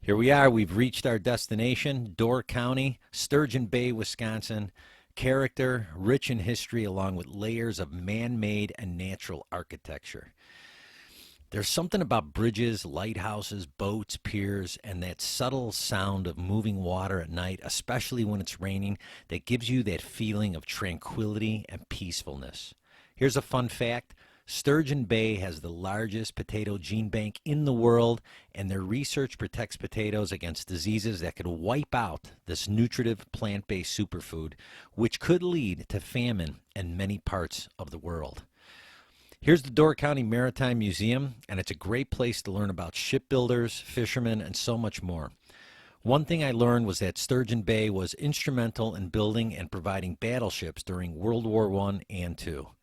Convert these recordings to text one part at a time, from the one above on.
Here we are. We've reached our destination, Door County, Sturgeon Bay, Wisconsin. Character, rich in history, along with layers of man-made and natural architecture. There's something about bridges, lighthouses, boats, piers, and that subtle sound of moving water at night, especially when it's raining, that gives you that feeling of tranquility and peacefulness. Here's a fun fact. Sturgeon Bay has the largest potato gene bank in the world, and their research protects potatoes against diseases that could wipe out this nutritive plant-based superfood, which could lead to famine in many parts of the world. Here's the Door County Maritime Museum, and it's a great place to learn about shipbuilders, fishermen, and so much more. One thing I learned was that Sturgeon Bay was instrumental in building and providing battleships during World War I and II. All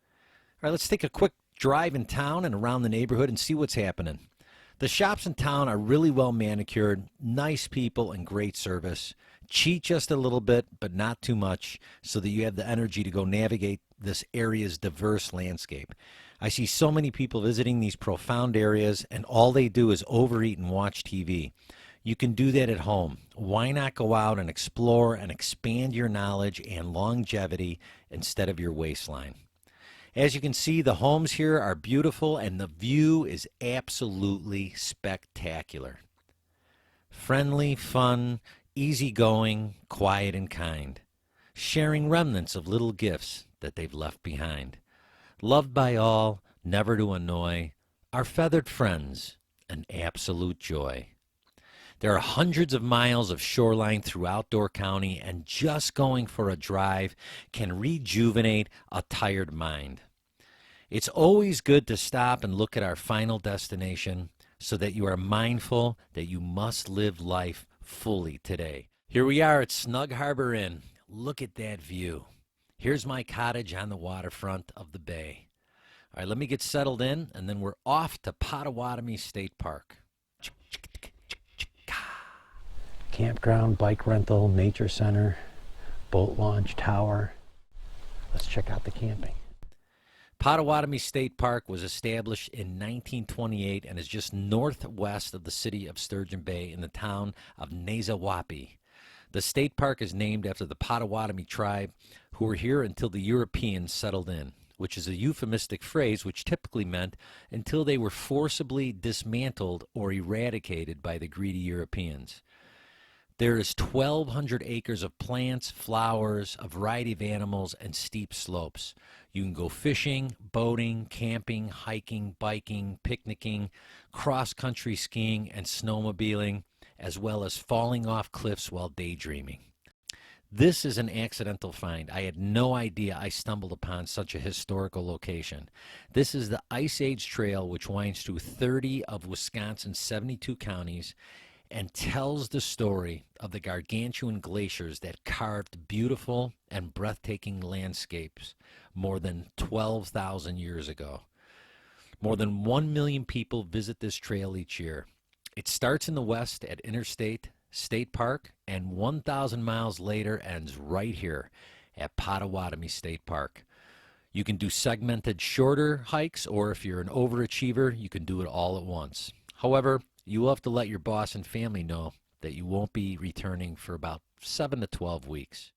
right, let's take a quick drive in town and around the neighborhood and see what's happening. The shops in town are really well manicured, nice people, and great service. Cheat just a little bit, but not too much, so that you have the energy to go navigate this area's diverse landscape. I see so many people visiting these profound areas, and all they do is overeat and watch TV. You can do that at home. Why not go out and explore and expand your knowledge and longevity instead of your waistline? As you can see, the homes here are beautiful and the view is absolutely spectacular. Friendly, fun, easygoing, quiet, and kind. Sharing remnants of little gifts that they've left behind. Loved by all, never to annoy. Our feathered friends, an absolute joy. There are hundreds of miles of shoreline throughout Door County, and just going for a drive can rejuvenate a tired mind. It's always good to stop and look at our final destination so that you are mindful that you must live life fully today. Here we are at Snug Harbor Inn. Look at that view. Here's my cottage on the waterfront of the bay. All right, let me get settled in, and then we're off to Potawatomi State Park. Campground, bike rental, nature center, boat launch, tower. Let's check out the camping. Potawatomi State Park was established in 1928 and is just northwest of the city of Sturgeon Bay in the town of Nazawapi. The state park is named after the Potawatomi tribe who were here until the Europeans settled in, which is a euphemistic phrase which typically meant until they were forcibly dismantled or eradicated by the greedy Europeans. There is 1,200 acres of plants, flowers, a variety of animals, and steep slopes. You can go fishing, boating, camping, hiking, biking, picnicking, cross-country skiing, and snowmobiling, as well as falling off cliffs while daydreaming. This is an accidental find. I had no idea I stumbled upon such a historical location. This is the Ice Age Trail, which winds through 30 of Wisconsin's 72 counties and tells the story of the gargantuan glaciers that carved beautiful and breathtaking landscapes more than 12,000 years ago. More than 1 million people visit this trail each year. It starts in the west at Interstate State Park, and 1,000 miles later ends right here at Potawatomi State Park. You can do segmented shorter hikes, or if you're an overachiever, you can do it all at once. However, you will have to let your boss and family know that you won't be returning for about 7 to 12 weeks.